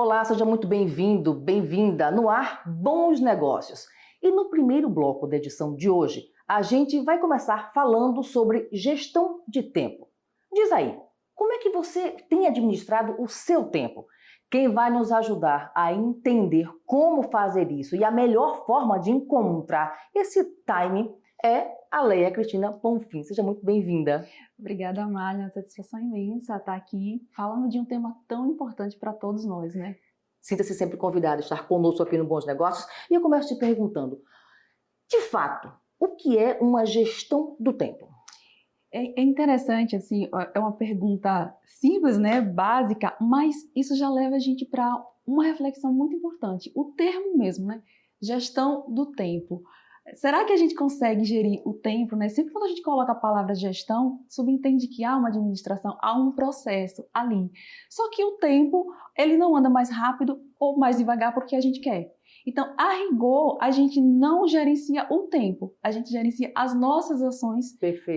Olá, seja muito bem-vindo, bem-vinda no ar Bons Negócios. E no primeiro bloco da edição de hoje, a gente vai começar falando sobre gestão de tempo. Diz aí, como é que você tem administrado o seu tempo? Quem vai nos ajudar a entender como fazer isso e a melhor forma de encontrar esse timing é a Leia Cristina Bonfim. Seja muito bem-vinda. Obrigada, Amália. É uma satisfação imensa estar aqui falando de um tema tão importante para todos nós, né? Sinta-se sempre convidada a estar conosco aqui no Bons Negócios. E eu começo te perguntando, de fato, o que é uma gestão do tempo? É interessante, assim, é uma pergunta simples, né, básica, mas isso já leva a gente para uma reflexão muito importante. O termo mesmo, né? Gestão do tempo. Será que a gente consegue gerir o tempo, né? Sempre quando a gente coloca a palavra gestão, subentende que há uma administração, há um processo ali. Só que o tempo, ele não anda mais rápido ou mais devagar porque a gente quer. Então, a rigor, a gente não gerencia o tempo, a gente gerencia as nossas ações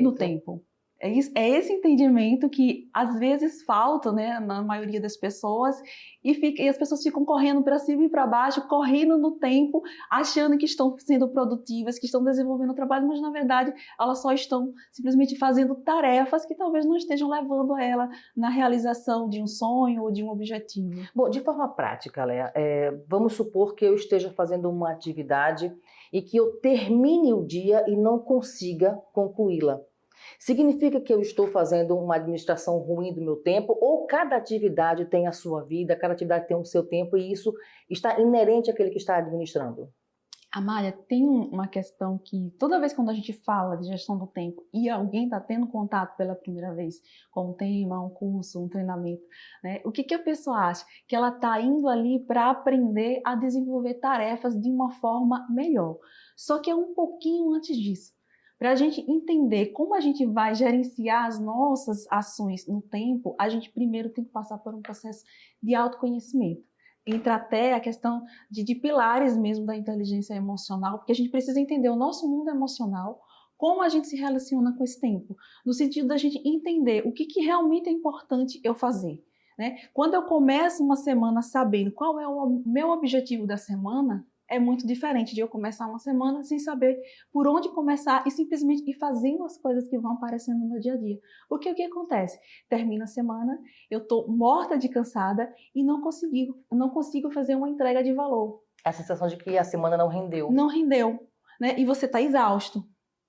no tempo. É esse entendimento que às vezes falta, né, na maioria das pessoas e as pessoas ficam correndo para cima e para baixo, correndo no tempo, achando que estão sendo produtivas, que estão desenvolvendo o trabalho, mas na verdade elas só estão simplesmente fazendo tarefas que talvez não estejam levando a ela na realização de um sonho ou de um objetivo. Bom, de forma prática, Léa, vamos supor que eu esteja fazendo uma atividade e que eu termine o dia e não consiga concluí-la. Significa que eu estou fazendo uma administração ruim do meu tempo ou cada atividade tem a sua vida, cada atividade tem o seu tempo e isso está inerente àquele que está administrando? Amália, tem uma questão que toda vez quando a gente fala de gestão do tempo e alguém está tendo contato pela primeira vez com um tema, um curso, um treinamento, né? O que a pessoa acha? Que ela está indo ali para aprender a desenvolver tarefas de uma forma melhor. Só que é um pouquinho antes disso. Para a gente entender como a gente vai gerenciar as nossas ações no tempo, a gente primeiro tem que passar por um processo de autoconhecimento. Entra até a questão de pilares mesmo da inteligência emocional, porque a gente precisa entender o nosso mundo emocional, como a gente se relaciona com esse tempo, no sentido da gente entender o que realmente é importante eu fazer, né? Quando eu começo uma semana sabendo qual é o meu objetivo da semana, é muito diferente de eu começar uma semana sem saber por onde começar e simplesmente ir fazendo as coisas que vão aparecendo no meu dia a dia. Porque o que acontece? Termina a semana, eu estou morta de cansada e não consigo fazer uma entrega de valor. A sensação de que a semana não rendeu. Não rendeu, né? E você está exausto.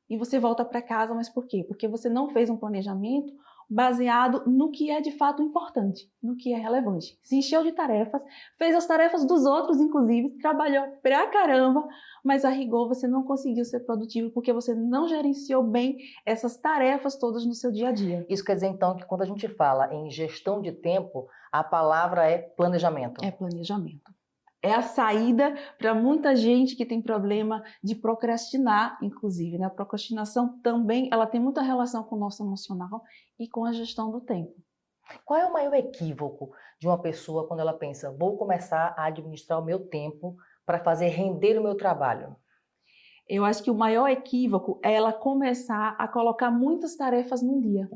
E você volta para casa, mas por quê? Porque você não fez um planejamento baseado no que é de fato importante, no que é relevante. Se encheu de tarefas, fez as tarefas dos outros, inclusive, trabalhou pra caramba, mas a rigor você não conseguiu ser produtivo porque você não gerenciou bem essas tarefas todas no seu dia a dia. Isso quer dizer, então, que quando a gente fala em gestão de tempo, a palavra é planejamento. É planejamento. É a saída para muita gente que tem problema de procrastinar, inclusive, né? A procrastinação também, ela tem muita relação com o nosso emocional e com a gestão do tempo. Qual é o maior equívoco de uma pessoa quando ela pensa, vou começar a administrar o meu tempo para fazer render o meu trabalho? Eu acho que o maior equívoco é ela começar a colocar muitas tarefas num dia.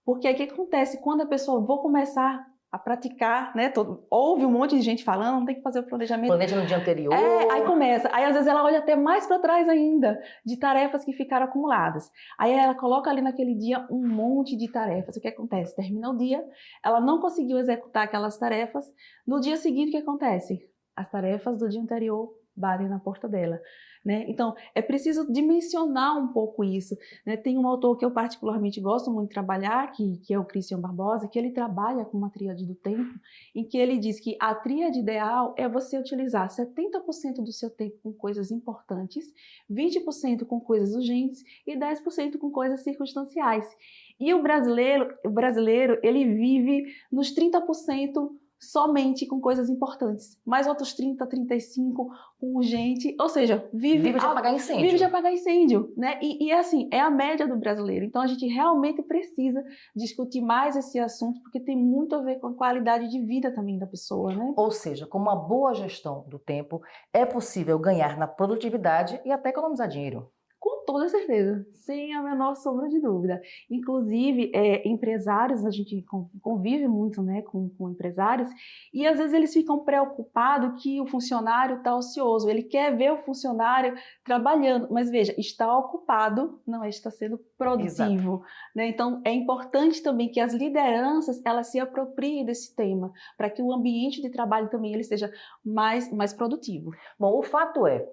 Porque aí o que acontece? Quando a pessoa vou começar a praticar, né? Ouve um monte de gente falando, não tem que fazer o planejamento. Planeja no dia anterior. Aí começa. Aí às vezes ela olha até mais para trás ainda, de tarefas que ficaram acumuladas. Aí ela coloca ali naquele dia um monte de tarefas. O que acontece? Termina o dia, ela não conseguiu executar aquelas tarefas. No dia seguinte, o que acontece? As tarefas do dia anterior batem na porta dela, né? Então, é preciso dimensionar um pouco isso, né? Tem um autor que eu particularmente gosto muito de trabalhar, que é o Christian Barbosa, que ele trabalha com uma tríade do tempo, em que ele diz que a tríade ideal é você utilizar 70% do seu tempo com coisas importantes, 20% com coisas urgentes e 10% com coisas circunstanciais. E o brasileiro, ele vive nos 30% somente com coisas importantes, mais outros 30, 35 com urgente, ou seja, vive de apagar incêndio. Vive de apagar incêndio, né? E assim, é a média do brasileiro. Então a gente realmente precisa discutir mais esse assunto, porque tem muito a ver com a qualidade de vida também da pessoa, né? Ou seja, com uma boa gestão do tempo, é possível ganhar na produtividade e até economizar dinheiro. Com toda certeza, sem a menor sombra de dúvida. Inclusive, empresários, a gente convive muito, né, com empresários, e às vezes eles ficam preocupados que o funcionário está ocioso, ele quer ver o funcionário trabalhando, mas veja, está ocupado não é estar sendo produtivo, né? Então, é importante também que as lideranças, elas se apropriem desse tema, para que o ambiente de trabalho também ele seja mais produtivo. Bom, o fato é,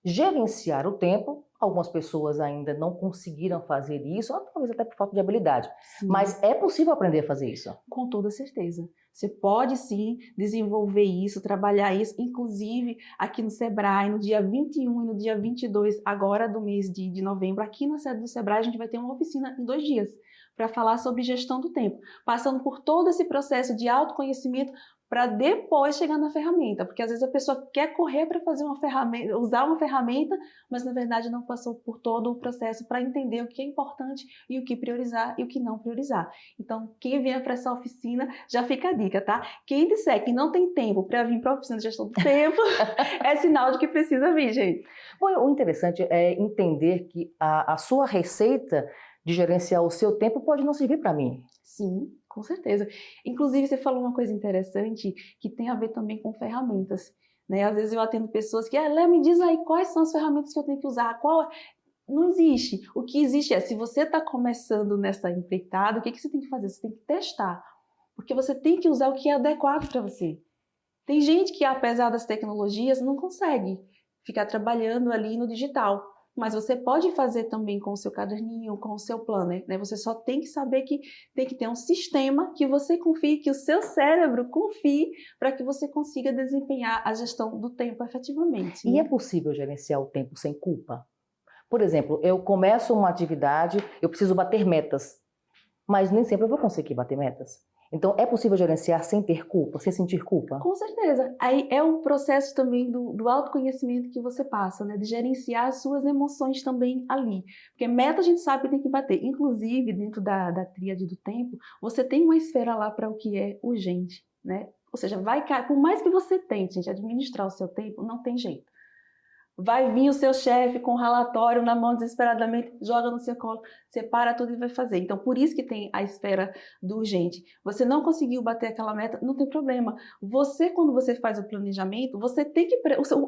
gerenciar o tempo, algumas pessoas ainda não conseguiram fazer isso, ou talvez até por falta de habilidade. Sim. Mas é possível aprender a fazer isso? Com toda certeza. Você pode sim desenvolver isso, trabalhar isso, inclusive aqui no Sebrae, no dia 21 e no dia 22, agora do mês de novembro, aqui na sede do Sebrae, a gente vai ter uma oficina em 2 dias para falar sobre gestão do tempo, passando por todo esse processo de autoconhecimento para depois chegar na ferramenta, porque às vezes a pessoa quer correr para fazer uma ferramenta, usar uma ferramenta, mas na verdade não passou por todo o processo para entender o que é importante e o que priorizar e o que não priorizar. Então, quem vier para essa oficina, já fica a dica, tá? Quem disser que não tem tempo para vir para a oficina de gestão do tempo, é sinal de que precisa vir, gente. Bom, o interessante é entender que a sua receita de gerenciar o seu tempo pode não servir para mim. Sim, com certeza. Inclusive, você falou uma coisa interessante que tem a ver também com ferramentas, né? Às vezes eu atendo pessoas que, Léo, me diz aí quais são as ferramentas que eu tenho que usar, Não existe. O que existe é, se você está começando nessa empreitada, o que você tem que fazer? Você tem que testar, porque você tem que usar o que é adequado para você. Tem gente que, apesar das tecnologias, não consegue ficar trabalhando ali no digital. Mas você pode fazer também com o seu caderninho, com o seu planner, né? Você só tem que saber que tem que ter um sistema que você confie, que o seu cérebro confie, para que você consiga desempenhar a gestão do tempo efetivamente. E é possível gerenciar o tempo sem culpa? Por exemplo, eu começo uma atividade, eu preciso bater metas, mas nem sempre eu vou conseguir bater metas. Então, é possível gerenciar sem ter culpa, sem sentir culpa? Com certeza. Aí é um processo também do autoconhecimento que você passa, né? De gerenciar as suas emoções também ali. Porque meta a gente sabe que tem que bater. Inclusive, dentro da tríade do tempo, você tem uma esfera lá para o que é urgente, né? Ou seja, por mais que você tente, gente, administrar o seu tempo, não tem jeito. Vai vir o seu chefe com o relatório na mão desesperadamente, joga no seu colo, você para tudo e vai fazer. Então, por isso que tem a esfera do urgente. Você não conseguiu bater aquela meta, não tem problema. Você, quando você faz o planejamento, você tem que...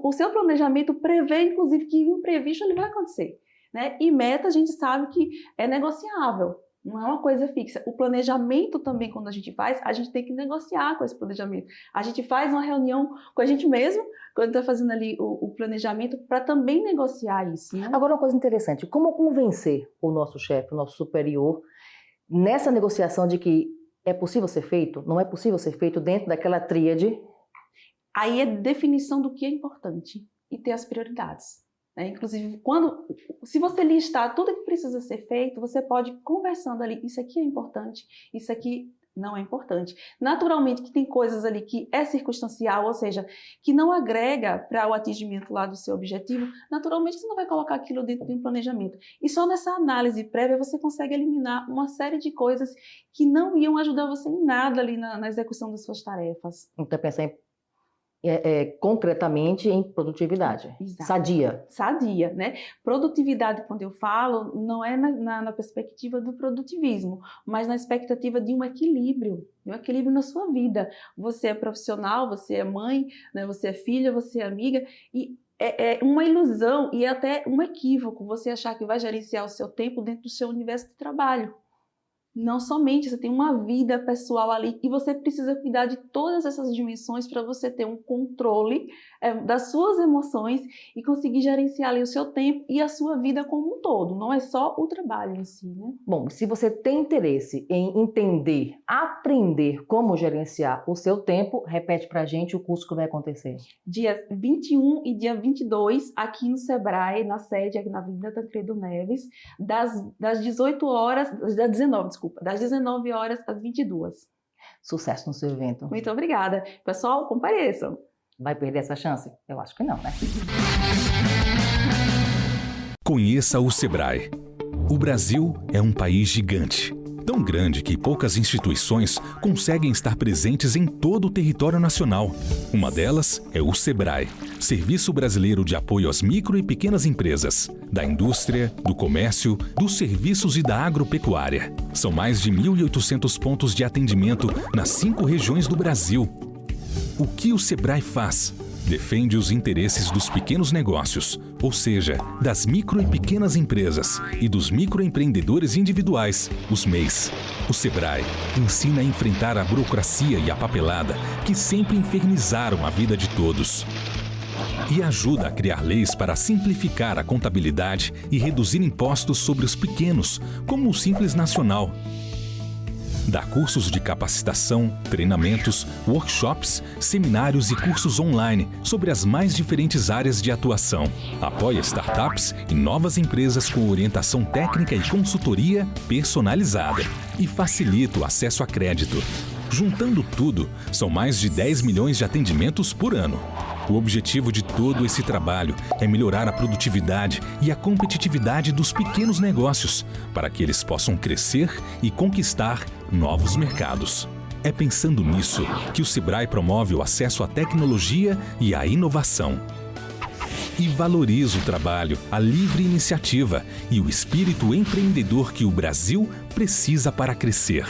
O seu planejamento prevê, inclusive, que o imprevisto ele vai acontecer, né? E meta, a gente sabe que é negociável. Não é uma coisa fixa. O planejamento também, quando a gente faz, a gente tem que negociar com esse planejamento. A gente faz uma reunião com a gente mesmo, quando está fazendo ali o planejamento, para também negociar isso, né? Agora, uma coisa interessante, como convencer o nosso chefe, o nosso superior, nessa negociação de que é possível ser feito, não é possível ser feito dentro daquela tríade? Aí é definição do que é importante e ter as prioridades. Inclusive, se você listar tudo que precisa ser feito, você pode ir conversando ali, isso aqui é importante, isso aqui não é importante. Naturalmente que tem coisas ali que é circunstancial, ou seja, que não agrega para o atingimento lá do seu objetivo, naturalmente você não vai colocar aquilo dentro de um planejamento. E só nessa análise prévia você consegue eliminar uma série de coisas que não iam ajudar você em nada ali na execução das suas tarefas. Então, pensar concretamente em produtividade. Exato. Sadia, né? Produtividade, quando eu falo, não é na perspectiva do produtivismo, mas na expectativa de um equilíbrio na sua vida. Você é profissional, você é mãe, né? Você é filha, você é amiga, e é uma ilusão e até um equívoco você achar que vai gerenciar o seu tempo dentro do seu universo de trabalho. Não somente, você tem uma vida pessoal ali e você precisa cuidar de todas essas dimensões para você ter um controle das suas emoções e conseguir gerenciar ali o seu tempo e a sua vida como um todo. Não é só o trabalho em si, né? Bom, se você tem interesse em entender, aprender como gerenciar o seu tempo, repete pra gente o curso que vai acontecer. Dia 21 e dia 22, aqui no Sebrae, na sede, aqui na Avenida Tancredo Neves, das 19 horas às 22. Sucesso no seu evento. Muito obrigada. Pessoal, compareçam. Vai perder essa chance? Eu acho que não, né? Conheça o Sebrae. O Brasil é um país gigante, tão tão grande que poucas instituições conseguem estar presentes em todo o território nacional. Uma delas é o SEBRAE, Serviço Brasileiro de Apoio às Micro e Pequenas Empresas, da indústria, do comércio, dos serviços e da agropecuária. São mais de 1.800 pontos de atendimento nas 5 regiões do Brasil. O que o SEBRAE faz? Defende os interesses dos pequenos negócios, ou seja, das micro e pequenas empresas e dos microempreendedores individuais, os MEIs. O SEBRAE ensina a enfrentar a burocracia e a papelada que sempre infernizaram a vida de todos. E ajuda a criar leis para simplificar a contabilidade e reduzir impostos sobre os pequenos, como o Simples Nacional. Dá cursos de capacitação, treinamentos, workshops, seminários e cursos online sobre as mais diferentes áreas de atuação. Apoia startups e novas empresas com orientação técnica e consultoria personalizada. E facilita o acesso a crédito. Juntando tudo, são mais de 10 milhões de atendimentos por ano. O objetivo de todo esse trabalho é melhorar a produtividade e a competitividade dos pequenos negócios, para que eles possam crescer e conquistar novos mercados. É pensando nisso que o SEBRAE promove o acesso à tecnologia e à inovação. E valoriza o trabalho, a livre iniciativa e o espírito empreendedor que o Brasil precisa para crescer.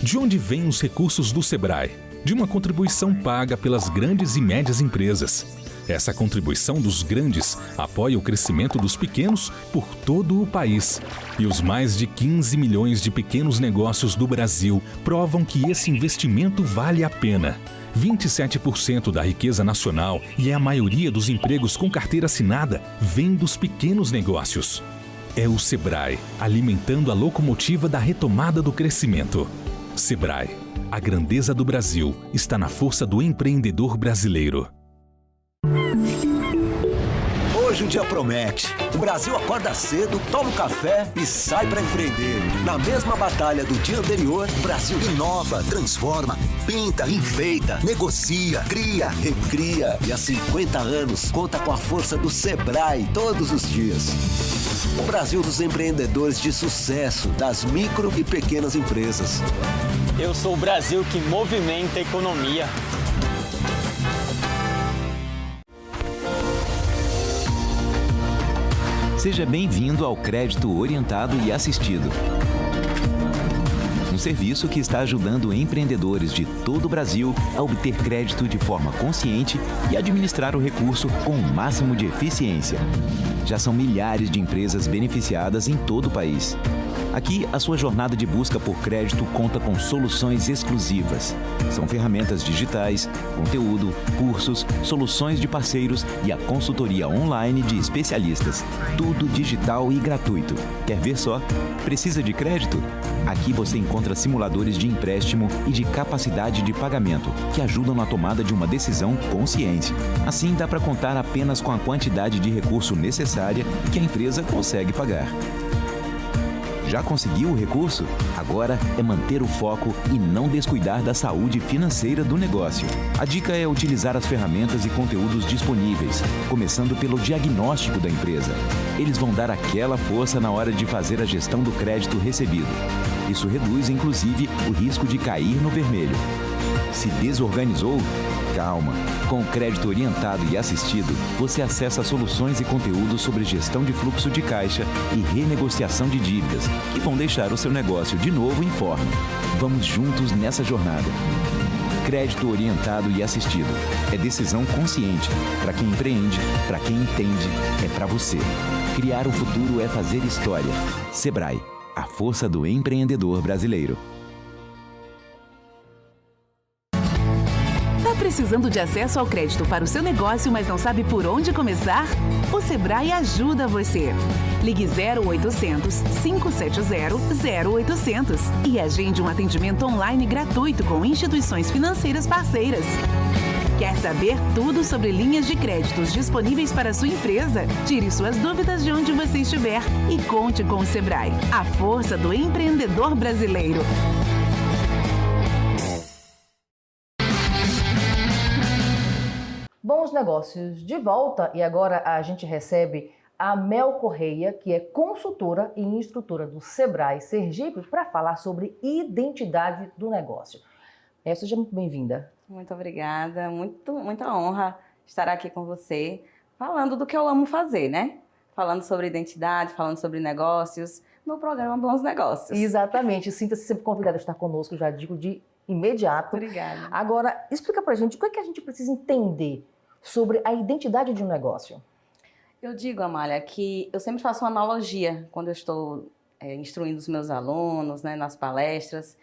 De onde vêm os recursos do SEBRAE? De uma contribuição paga pelas grandes e médias empresas. Essa contribuição dos grandes apoia o crescimento dos pequenos por todo o país. E os mais de 15 milhões de pequenos negócios do Brasil provam que esse investimento vale a pena. 27% da riqueza nacional e a maioria dos empregos com carteira assinada vem dos pequenos negócios. É o SEBRAE alimentando a locomotiva da retomada do crescimento. SEBRAE. A grandeza do Brasil está na força do empreendedor brasileiro. Hoje o dia promete. O Brasil acorda cedo, toma um café e sai para empreender. Na mesma batalha do dia anterior, o Brasil inova, transforma, pinta, enfeita, negocia, cria, recria. E há 50 anos conta com a força do SEBRAE todos os dias. O Brasil dos empreendedores de sucesso, das micro e pequenas empresas. Eu sou o Brasil que movimenta a economia. Seja bem-vindo ao Crédito Orientado e Assistido. Um serviço que está ajudando empreendedores de todo o Brasil a obter crédito de forma consciente e administrar o recurso com o máximo de eficiência. Já são milhares de empresas beneficiadas em todo o país. Aqui, a sua jornada de busca por crédito conta com soluções exclusivas. São ferramentas digitais, conteúdo, cursos, soluções de parceiros e a consultoria online de especialistas. Tudo digital e gratuito. Quer ver só? Precisa de crédito? Aqui você encontra simuladores de empréstimo e de capacidade de pagamento, que ajudam na tomada de uma decisão consciente. Assim, dá para contar apenas com a quantidade de recurso necessária que a empresa consegue pagar. Já conseguiu o recurso? Agora é manter o foco e não descuidar da saúde financeira do negócio. A dica é utilizar as ferramentas e conteúdos disponíveis, começando pelo diagnóstico da empresa. Eles vão dar aquela força na hora de fazer a gestão do crédito recebido. Isso reduz, inclusive, o risco de cair no vermelho. Se desorganizou? Calma. Com o crédito orientado e assistido, você acessa soluções e conteúdos sobre gestão de fluxo de caixa e renegociação de dívidas, que vão deixar o seu negócio de novo em forma. Vamos juntos nessa jornada. Crédito orientado e assistido. É decisão consciente. Para quem empreende, para quem entende, é para você. Criar o futuro é fazer história. SEBRAE. A força do empreendedor brasileiro. Precisando de acesso ao crédito para o seu negócio, mas não sabe por onde começar? O SEBRAE ajuda você. Ligue 0800 570 0800 e agende um atendimento online gratuito com instituições financeiras parceiras. Quer saber tudo sobre linhas de créditos disponíveis para a sua empresa? Tire suas dúvidas de onde você estiver e conte com o SEBRAE, a força do empreendedor brasileiro. Bons negócios de volta, e agora a gente recebe a Mel Correia, que é consultora e instrutora do Sebrae Sergipe, para falar sobre identidade do negócio. Seja muito bem-vinda. Muito obrigada, muita honra estar aqui com você, falando do que eu amo fazer, né? Falando sobre identidade, falando sobre negócios, no programa Bons Negócios. Exatamente, sinta-se sempre convidada a estar conosco, já digo de imediato. Obrigada. Agora, explica pra gente, o que é que a gente precisa entender sobre a identidade de um negócio? Eu digo, Amália, que eu sempre faço uma analogia quando eu estou instruindo os meus alunos, né, nas palestras,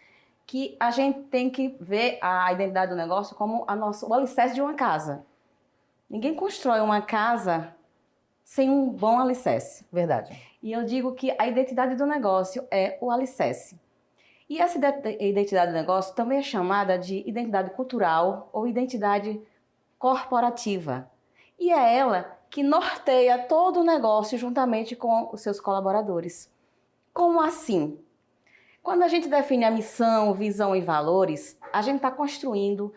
que a gente tem que ver a identidade do negócio como o alicerce de uma casa. Ninguém constrói uma casa sem um bom alicerce. Verdade. E eu digo que a identidade do negócio é o alicerce. E essa identidade do negócio também é chamada de identidade cultural ou identidade corporativa. E é ela que norteia todo o negócio juntamente com os seus colaboradores. Como assim? Quando a gente define a missão, visão e valores, a gente está construindo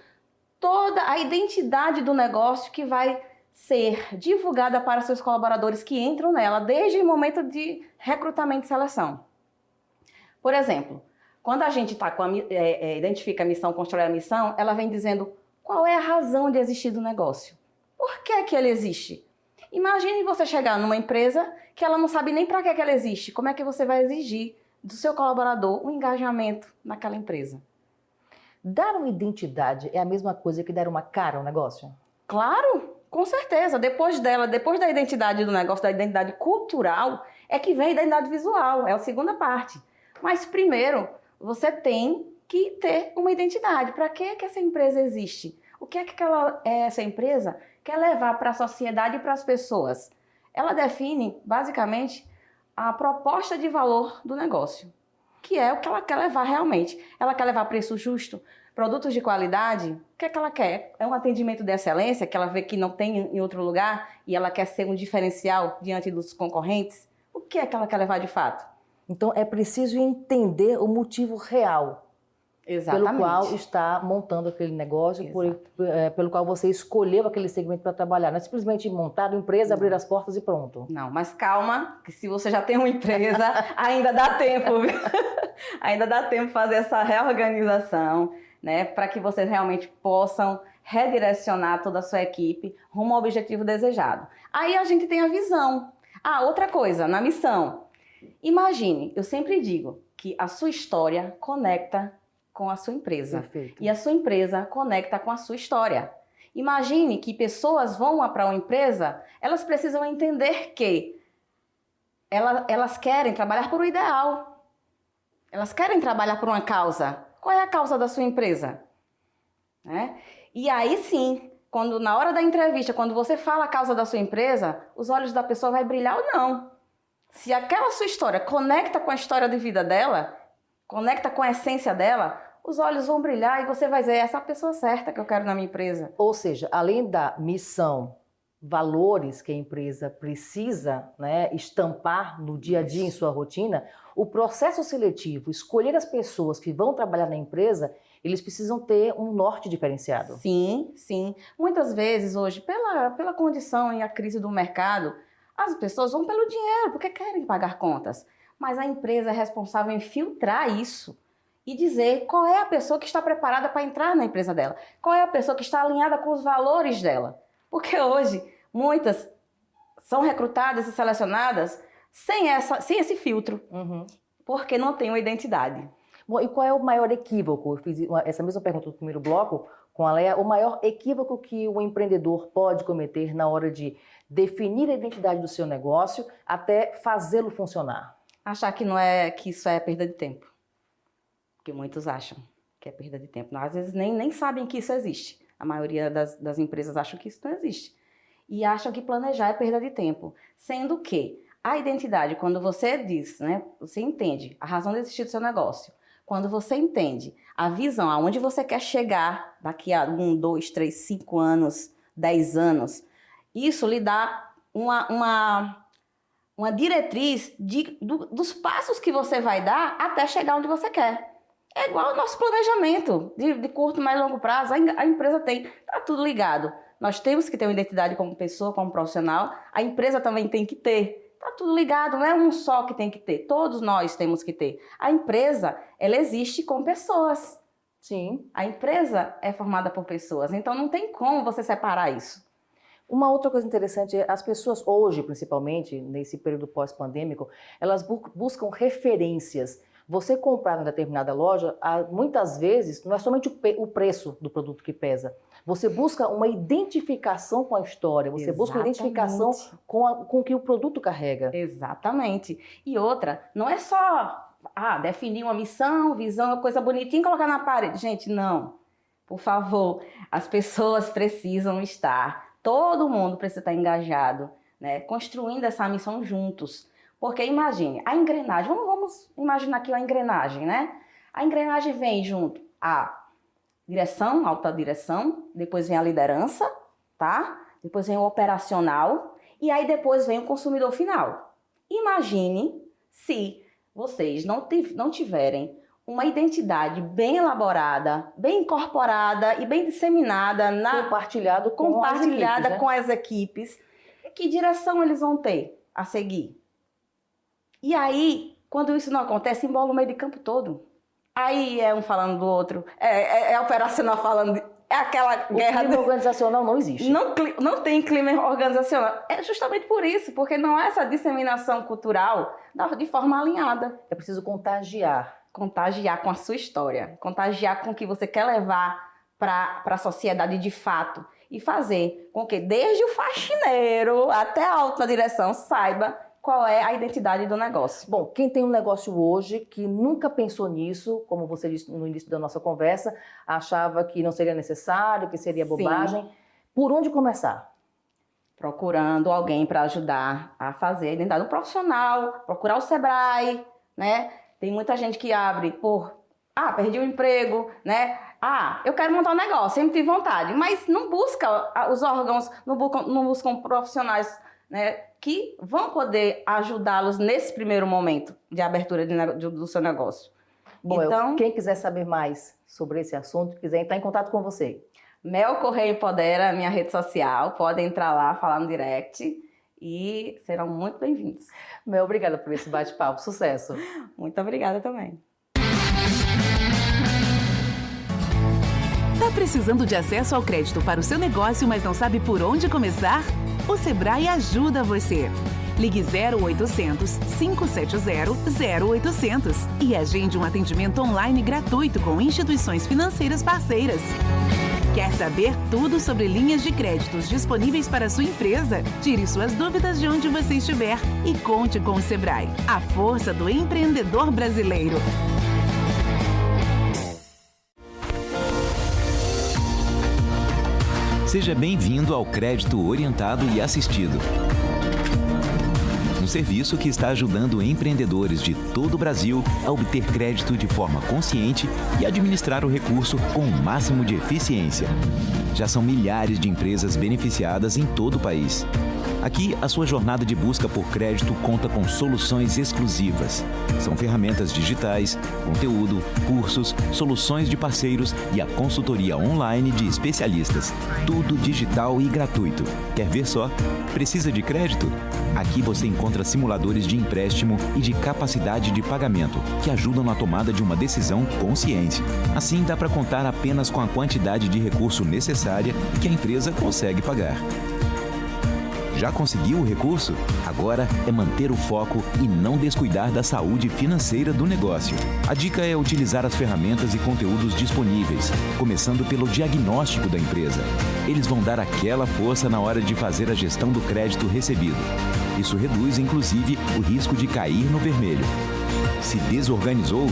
toda a identidade do negócio que vai ser divulgada para seus colaboradores que entram nela desde o momento de recrutamento e seleção. Por exemplo, quando a gente identifica a missão, constrói a missão, ela vem dizendo qual é a razão de existir do negócio. Por que ele existe? Imagine você chegar numa empresa que ela não sabe nem para que ela existe. Como é que você vai exigir do seu colaborador um engajamento naquela empresa? Dar uma identidade é a mesma coisa que dar uma cara ao negócio? Claro, com certeza. Depois da identidade do negócio, da identidade cultural, é que vem a identidade visual, é a segunda parte. Mas primeiro, você tem que ter uma identidade. Para que essa empresa existe? O que é que essa empresa quer levar para a sociedade e para as pessoas? Ela define, basicamente, a proposta de valor do negócio, que é o que ela quer levar realmente. Ela quer levar preço justo, produtos de qualidade. O que é que ela quer? É um atendimento de excelência que ela vê que não tem em outro lugar e ela quer ser um diferencial diante dos concorrentes? O que é que ela quer levar de fato? Então é preciso entender o motivo real. Exatamente. Pelo qual está montando aquele negócio, pelo qual você escolheu aquele segmento para trabalhar. Não é simplesmente montar uma empresa, abrir as portas e pronto. Não, mas calma, que se você já tem uma empresa, ainda dá tempo, viu? Ainda dá tempo fazer essa reorganização, né, para que vocês realmente possam redirecionar toda a sua equipe rumo ao objetivo desejado. Aí a gente tem a visão. Outra coisa, na missão. Imagine, eu sempre digo que a sua história conecta com a sua empresa. Perfeito. E a sua empresa conecta com a sua história. Imagine que pessoas vão para uma empresa, elas precisam entender que elas querem trabalhar por um ideal. Elas querem trabalhar por uma causa. Qual é a causa da sua empresa? E aí sim, na hora da entrevista, quando você fala a causa da sua empresa, os olhos da pessoa vão brilhar ou não. Se aquela sua história conecta com a história de vida dela, conecta com a essência dela, os olhos vão brilhar e você vai dizer, essa é a pessoa certa que eu quero na minha empresa. Ou seja, além da missão, valores que a empresa precisa, né, estampar no dia a dia em sua rotina, o processo seletivo, escolher as pessoas que vão trabalhar na empresa, eles precisam ter um norte diferenciado. Sim, sim. Muitas vezes hoje, pela condição e a crise do mercado, as pessoas vão pelo dinheiro, porque querem pagar contas. Mas a empresa é responsável em filtrar isso e dizer qual é a pessoa que está preparada para entrar na empresa dela, qual é a pessoa que está alinhada com os valores dela. Porque hoje, muitas são recrutadas e selecionadas sem esse filtro, porque não tem uma identidade. Bom, e qual é o maior equívoco? Eu fiz essa mesma pergunta no primeiro bloco com a Leia. O maior equívoco que o empreendedor pode cometer na hora de definir a identidade do seu negócio até fazê-lo funcionar? Achar que isso é perda de tempo. Porque muitos acham que é perda de tempo. Às vezes nem sabem que isso existe. A maioria das empresas acham que isso não existe. E acham que planejar é perda de tempo. Sendo que a identidade, quando você diz, né, você entende a razão de existir do seu negócio, quando você entende a visão, aonde você quer chegar daqui a 1, 2, 3, 5 anos, 10 anos, isso lhe dá uma diretriz dos passos que você vai dar até chegar onde você quer. É igual ao nosso planejamento de curto, mais longo prazo, a empresa tem, tá tudo ligado. nós temos que ter uma identidade como pessoa, como profissional, a empresa também tem que ter. Está tudo ligado, não é um só que tem que ter, todos nós temos que ter. A empresa, ela existe com pessoas. Sim. A empresa é formada por pessoas, então não tem como você separar isso. Uma outra coisa interessante é as pessoas hoje, principalmente, nesse período pós-pandêmico, elas buscam referências. Você comprar em determinada loja, muitas vezes, não é somente o preço do produto que pesa. Você busca uma identificação com a história, você busca uma identificação com o que o produto carrega. Exatamente. E outra, não é só definir uma missão, visão, uma coisa bonitinha e colocar na parede. Gente, não. Por favor, as pessoas precisam estar, todo mundo precisa estar engajado, né, construindo essa missão juntos. Porque imagine, a engrenagem, vamos imaginar aqui a engrenagem, né? A engrenagem vem junto a direção, alta direção, depois vem a liderança, tá? Depois vem o operacional e aí depois vem o consumidor final. Imagine se vocês não tiverem uma identidade bem elaborada, bem incorporada e bem disseminada, compartilhada com as equipes, que direção eles vão ter a seguir? E aí, quando isso não acontece, embola o meio de campo todo. Aí é um falando do outro, é operacional falando, é aquela guerra... O clima organizacional não existe. Não tem clima organizacional. É justamente por isso, porque não é essa disseminação cultural de forma alinhada. É preciso contagiar. Contagiar com a sua história, contagiar com o que você quer levar para a sociedade de fato e fazer com que desde o faxineiro até a alta direção saiba qual é a identidade do negócio. Bom, quem tem um negócio hoje que nunca pensou nisso, como você disse no início da nossa conversa, achava que não seria necessário, que seria bobagem, sim, por onde começar? Procurando alguém para ajudar a fazer a identidade do profissional, procurar o Sebrae, né? Tem muita gente que abre perdi o emprego, né? Eu quero montar um negócio, sempre tive vontade, mas não busca os órgãos, não buscam profissionais, né, que vão poder ajudá-los nesse primeiro momento de abertura do seu negócio. Bom, então, quem quiser saber mais sobre esse assunto, quiser entrar em contato com você. Mel Correia Empodera, minha rede social, podem entrar lá, falar no direct e serão muito bem-vindos. Mel, obrigada por esse bate-papo, sucesso. Muito obrigada também. Tá precisando de acesso ao crédito para o seu negócio, mas não sabe por onde começar? O Sebrae ajuda você. Ligue 0800 570 0800 e agende um atendimento online gratuito com instituições financeiras parceiras. Quer saber tudo sobre linhas de créditos disponíveis para a sua empresa? Tire suas dúvidas de onde você estiver e conte com o Sebrae, a força do empreendedor brasileiro. Seja bem-vindo ao Crédito Orientado e Assistido. Um serviço que está ajudando empreendedores de todo o Brasil a obter crédito de forma consciente e administrar o recurso com o máximo de eficiência. Já são milhares de empresas beneficiadas em todo o país. Aqui, a sua jornada de busca por crédito conta com soluções exclusivas. São ferramentas digitais, conteúdo, cursos, soluções de parceiros e a consultoria online de especialistas. Tudo digital e gratuito. Quer ver só? Precisa de crédito? Aqui você encontra simuladores de empréstimo e de capacidade de pagamento, que ajudam na tomada de uma decisão consciente. Assim, dá para contar apenas com a quantidade de recurso necessária que a empresa consegue pagar. Já conseguiu o recurso? Agora é manter o foco e não descuidar da saúde financeira do negócio. A dica é utilizar as ferramentas e conteúdos disponíveis, começando pelo diagnóstico da empresa. Eles vão dar aquela força na hora de fazer a gestão do crédito recebido. Isso reduz, inclusive, o risco de cair no vermelho. Se desorganizou?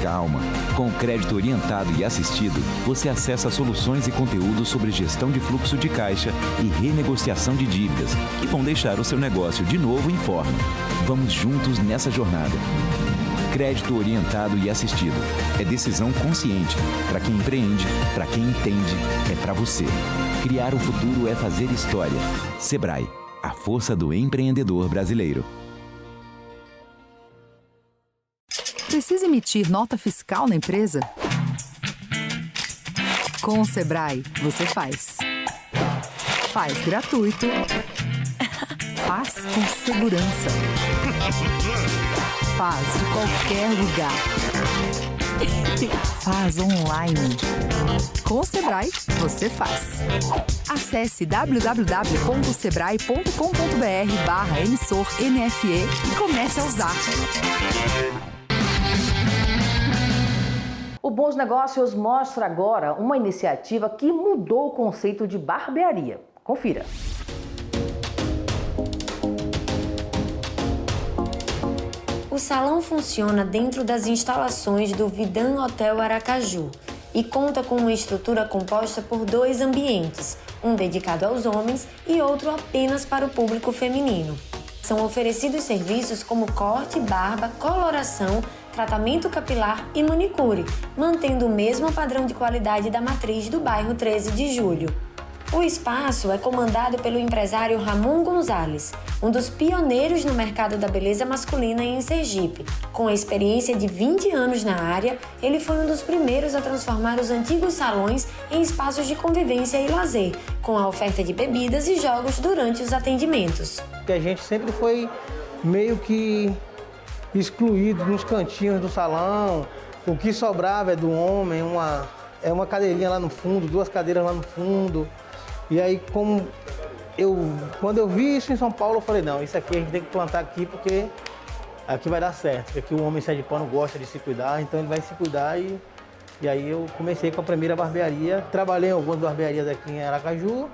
Calma! Com o crédito orientado e assistido, você acessa soluções e conteúdos sobre gestão de fluxo de caixa e renegociação de dívidas, que vão deixar o seu negócio de novo em forma. Vamos juntos nessa jornada. Crédito orientado e assistido. É decisão consciente. Para quem empreende, para quem entende, é para você. Criar o futuro é fazer história. Sebrae, a força do empreendedor brasileiro. Precisa emitir nota fiscal na empresa? Com o Sebrae, você faz. Faz gratuito. Faz com segurança. Faz de qualquer lugar. Faz online. Com o Sebrae, você faz. Acesse www.sebrae.com.br/emissor-NFE e comece a usar. O Bons Negócios mostra agora uma iniciativa que mudou o conceito de barbearia. Confira. O salão funciona dentro das instalações do Vidan Hotel Aracaju e conta com uma estrutura composta por 2 ambientes, um dedicado aos homens e outro apenas para o público feminino. São oferecidos serviços como corte, barba, coloração, tratamento capilar e manicure, mantendo o mesmo padrão de qualidade da matriz do bairro 13 de Julho. O espaço é comandado pelo empresário Ramon Gonzalez, um dos pioneiros no mercado da beleza masculina em Sergipe. Com a experiência de 20 anos na área, ele foi um dos primeiros a transformar os antigos salões em espaços de convivência e lazer, com a oferta de bebidas e jogos durante os atendimentos. A gente sempre foi meio que excluído nos cantinhos do salão. O que sobrava é do homem, uma cadeirinha lá no fundo, 2 cadeiras lá no fundo. E aí, quando eu vi isso em São Paulo, eu falei, não, isso aqui a gente tem que plantar aqui porque aqui vai dar certo. Porque aqui o homem sergipano gosta de se cuidar, então ele vai se cuidar e aí eu comecei com a primeira barbearia. Trabalhei em algumas barbearias aqui em Aracaju.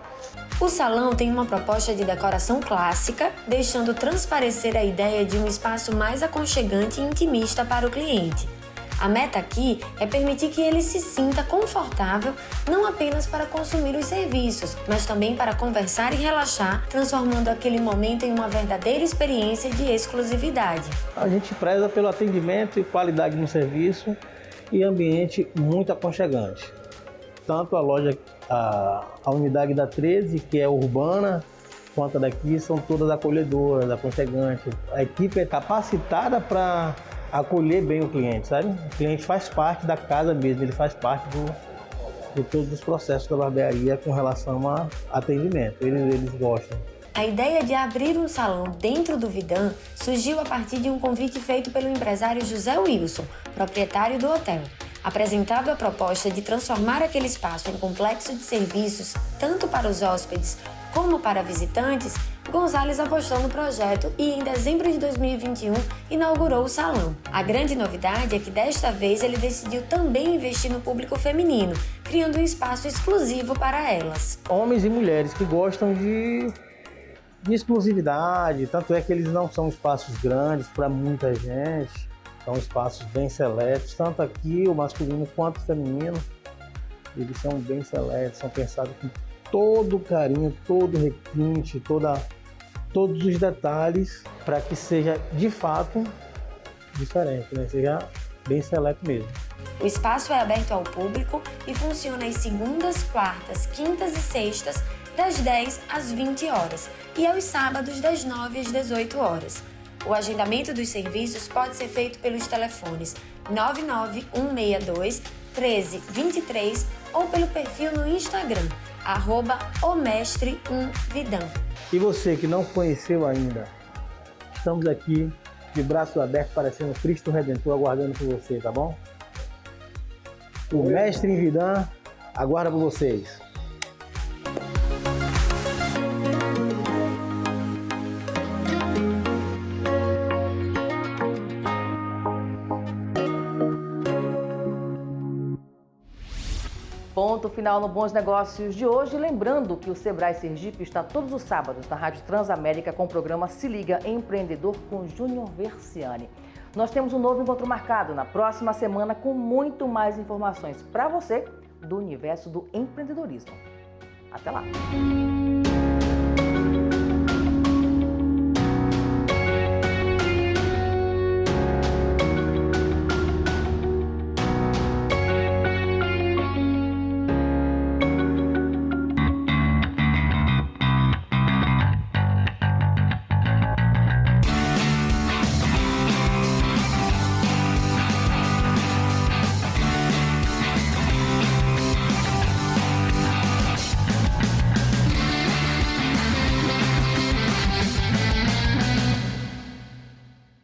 O salão tem uma proposta de decoração clássica, deixando transparecer a ideia de um espaço mais aconchegante e intimista para o cliente. A meta aqui é permitir que ele se sinta confortável não apenas para consumir os serviços, mas também para conversar e relaxar, transformando aquele momento em uma verdadeira experiência de exclusividade. A gente preza pelo atendimento e qualidade no serviço e ambiente muito aconchegante. Tanto a loja, a unidade da 13, que é urbana, quanto a daqui, são todas acolhedoras, aconchegantes. A equipe é capacitada para acolher bem o cliente, sabe? O cliente faz parte da casa mesmo, ele faz parte de todos os processos da barbearia com relação a atendimento, eles gostam. A ideia de abrir um salão dentro do Vidan surgiu a partir de um convite feito pelo empresário José Wilson, proprietário do hotel. Apresentado a proposta de transformar aquele espaço em complexo de serviços, tanto para os hóspedes como para visitantes, Gonzalez apostou no projeto e, em dezembro de 2021, inaugurou o salão. A grande novidade é que, desta vez, ele decidiu também investir no público feminino, criando um espaço exclusivo para elas. Homens e mulheres que gostam de exclusividade, tanto é que eles não são espaços grandes para muita gente, são espaços bem seletos, tanto aqui o masculino quanto o feminino, eles são bem seletos, são pensados com todo o carinho, todo o requinte, todos os detalhes para que seja de fato diferente, né? Seja bem seleto mesmo. O espaço é aberto ao público e funciona às segundas, quartas, quintas e sextas, das 10 às 20 horas e aos sábados das 9 às 18 horas. O agendamento dos serviços pode ser feito pelos telefones 99162-1323 ou pelo perfil no Instagram, @omestre1vidan. E você que não conheceu ainda, estamos aqui de braços abertos, parecendo Cristo Redentor, aguardando por você, tá bom? O Mestre em Vidan aguarda por vocês. Ponto final no Bons Negócios de hoje. Lembrando que o Sebrae Sergipe está todos os sábados na Rádio Transamérica com o programa Se Liga Empreendedor com Júnior Versiani. Nós temos um novo encontro marcado na próxima semana com muito mais informações para você do universo do empreendedorismo. Até lá!